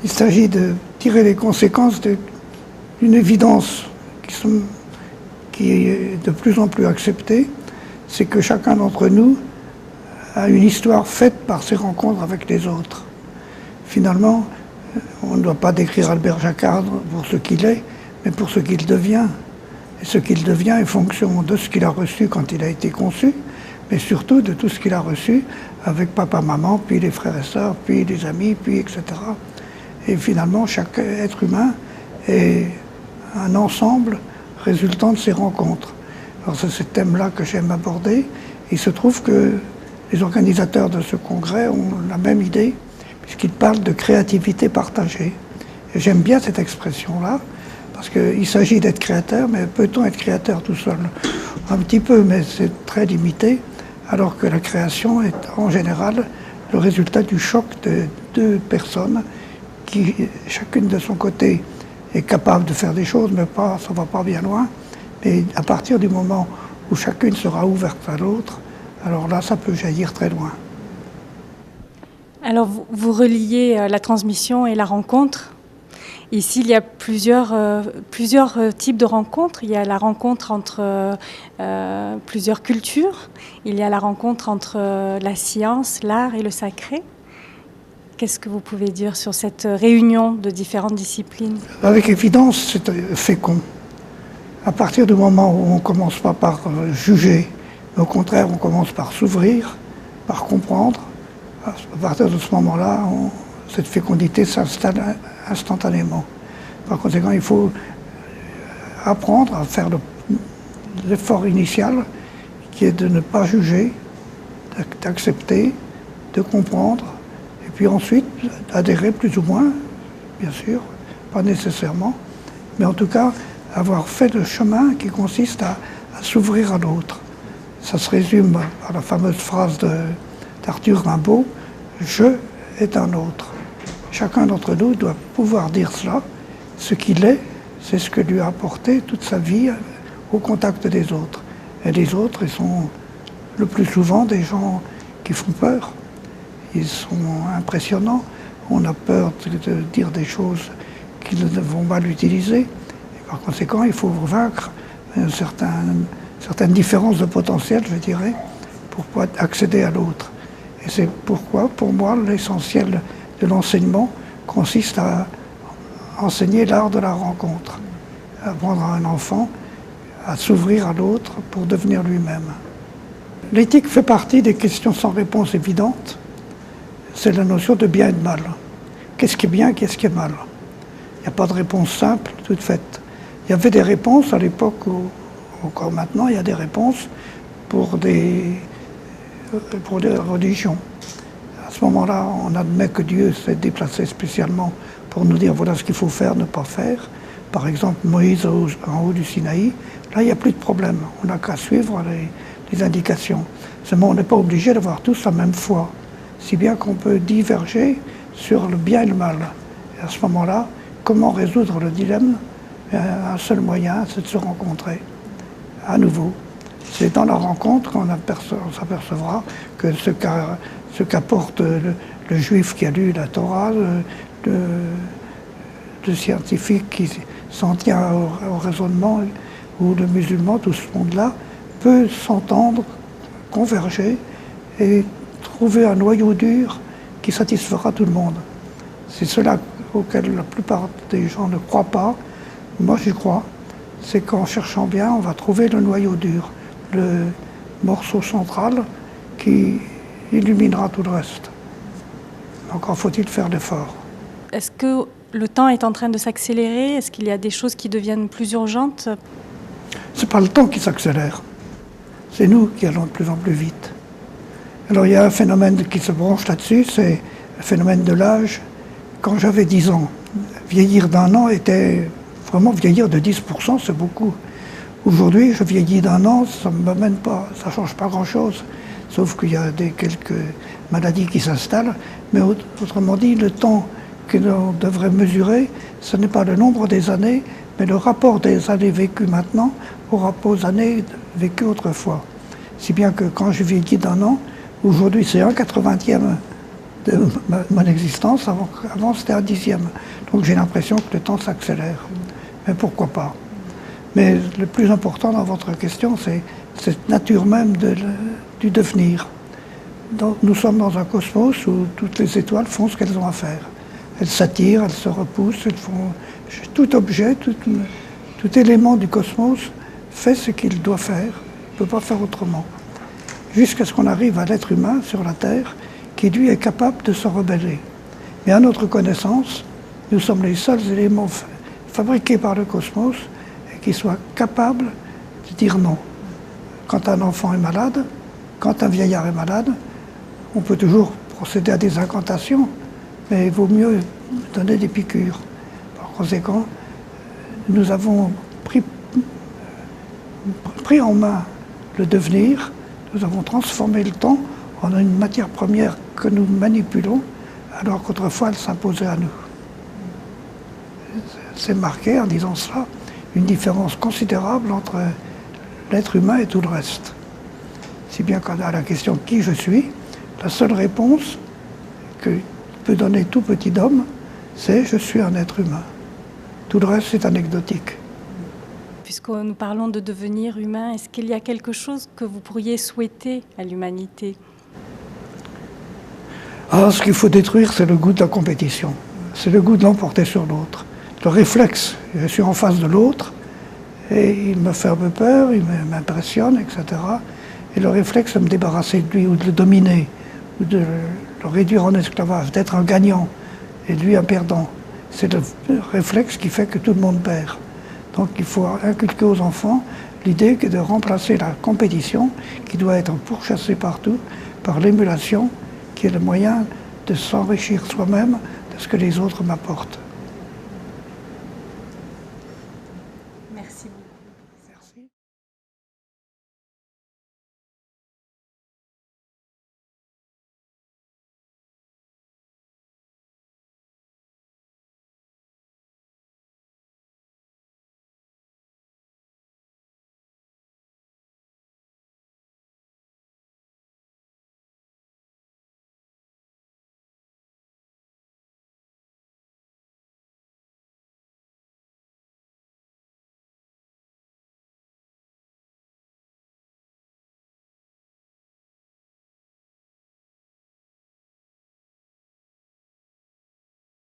Il s'agit de tirer les conséquences d'une évidence qui est de plus en plus acceptée, c'est que chacun d'entre nous a une histoire faite par ses rencontres avec les autres. Finalement, on ne doit pas décrire Albert Jacquard pour ce qu'il est, mais pour ce qu'il devient. Et ce qu'il devient est fonction de ce qu'il a reçu quand il a été conçu, mais surtout de tout ce qu'il a reçu avec papa, maman, puis les frères et sœurs, puis les amis, puis etc. Et finalement, chaque être humain est un ensemble résultant de ses rencontres. Alors c'est ce thème-là que j'aime aborder. Il se trouve que les organisateurs de ce congrès ont la même idée, puisqu'ils parlent de créativité partagée. Et j'aime bien cette expression-là, parce qu'il s'agit d'être créateur, mais peut-on être créateur tout seul? Un petit peu, mais c'est très limité, alors que la création est en général le résultat du choc de deux personnes qui, chacune de son côté, est capable de faire des choses, mais ça ne va pas bien loin. Et à partir du moment où chacune sera ouverte à l'autre, alors là, ça peut jaillir très loin. Alors, vous reliez la transmission et la rencontre. Ici, il y a plusieurs types de rencontres. Il y a la rencontre entre plusieurs cultures. Il y a la rencontre entre la science, l'art et le sacré. Qu'est-ce que vous pouvez dire sur cette réunion de différentes disciplines? Avec évidence, c'est fécond. À partir du moment où on ne commence pas par juger, mais au contraire, on commence par s'ouvrir, par comprendre, à partir de ce moment-là, cette fécondité s'installe instantanément. Par conséquent, il faut apprendre à faire l'effort initial, qui est de ne pas juger, d'accepter, de comprendre, et puis ensuite adhérer plus ou moins, bien sûr, pas nécessairement, mais en tout cas avoir fait le chemin qui consiste à s'ouvrir à l'autre. Ça se résume à la fameuse phrase d'Arthur Rimbaud, « Je est un autre ». Chacun d'entre nous doit pouvoir dire cela. Ce qu'il est, c'est ce que lui a apporté toute sa vie au contact des autres. Et les autres, ils sont le plus souvent des gens qui font peur. Ils sont impressionnants. On a peur de dire des choses qu'ils vont mal utiliser. Et par conséquent, il faut vaincre certaines différences de potentiel, je dirais, pour pouvoir accéder à l'autre. Et c'est pourquoi, pour moi, l'essentiel de l'enseignement consiste à enseigner l'art de la rencontre, apprendre à un enfant à s'ouvrir à l'autre pour devenir lui-même. L'éthique fait partie des questions sans réponse évidente. C'est la notion de bien et de mal. Qu'est-ce qui est bien, qu'est-ce qui est mal? Il n'y a pas de réponse simple, toute faite. Il y avait des réponses à l'époque, où, encore maintenant, il y a des réponses pour des religions. À ce moment-là, on admet que Dieu s'est déplacé spécialement pour nous dire voilà ce qu'il faut faire, ne pas faire. Par exemple, Moïse en haut du Sinaï, là, il n'y a plus de problème. On n'a qu'à suivre les indications. Seulement, on n'est pas obligé d'avoir tous la même foi, si bien qu'on peut diverger sur le bien et le mal. Et à ce moment-là, comment résoudre le dilemme? Un seul moyen, c'est de se rencontrer à nouveau. C'est dans la rencontre qu'on s'apercevra que ce qu'apporte le juif qui a lu la Torah, le scientifique qui s'en tient au raisonnement, ou le musulman, tout ce monde-là, peut s'entendre, converger et trouver un noyau dur qui satisfera tout le monde. C'est cela auquel la plupart des gens ne croient pas. Moi, j'y crois. C'est qu'en cherchant bien, on va trouver le noyau dur, le morceau central qui illuminera tout le reste. Encore faut-il faire l'effort. Est-ce que le temps est en train de s'accélérer? Est-ce qu'il y a des choses qui deviennent plus urgentes? Ce n'est pas le temps qui s'accélère. C'est nous qui allons de plus en plus vite. Alors il y a un phénomène qui se branche là-dessus, c'est le phénomène de l'âge. Quand j'avais 10 ans, vieillir d'1 an était vraiment vieillir de 10%, c'est beaucoup. Aujourd'hui, je vieillis d'1 an, ça ne m'amène pas, ça ne change pas grand-chose, sauf qu'il y a quelques maladies qui s'installent. Mais autrement dit, le temps que l'on devrait mesurer, ce n'est pas le nombre des années, mais le rapport des années vécues maintenant au rapport aux années vécues autrefois. Si bien que quand je vieillis d'1 an, aujourd'hui c'est 1/80e de mon existence. Avant c'était un dixième. Donc j'ai l'impression que le temps s'accélère. Mais pourquoi pas? Mais le plus important dans votre question, c'est cette nature même du devenir. Nous sommes dans un cosmos où toutes les étoiles font ce qu'elles ont à faire. Elles s'attirent, elles se repoussent, elles font... Tout objet, tout élément du cosmos fait ce qu'il doit faire. Il ne peut pas faire autrement. Jusqu'à ce qu'on arrive à l'être humain sur la Terre, qui lui est capable de se rebeller. Mais à notre connaissance, nous sommes les seuls éléments fabriqués par le cosmos et qui soient capables de dire non. Quand un enfant est malade, quand un vieillard est malade, on peut toujours procéder à des incantations, mais il vaut mieux donner des piqûres. Par conséquent, nous avons pris en main le devenir, nous avons transformé le temps en une matière première que nous manipulons, alors qu'autrefois elle s'imposait à nous. C'est marqué, en disant cela, une différence considérable entre l'être humain et tout le reste. Si bien qu'à la question « qui je suis ?», la seule réponse que peut donner tout petit homme, c'est « je suis un être humain ». Tout le reste, c'est anecdotique. Puisque nous parlons de devenir humain, est-ce qu'il y a quelque chose que vous pourriez souhaiter à l'humanité? Ce qu'il faut détruire, c'est le goût de la compétition. C'est le goût de l'emporter sur l'autre. Le réflexe, je suis en face de l'autre, et il me fait un peu peur, il m'impressionne, etc. Et le réflexe de me débarrasser de lui, ou de le dominer, ou de le réduire en esclavage, d'être un gagnant, et lui un perdant. C'est le réflexe qui fait que tout le monde perd. Donc il faut inculquer aux enfants l'idée que de remplacer la compétition, qui doit être pourchassée partout, par l'émulation, qui est le moyen de s'enrichir soi-même de ce que les autres m'apportent.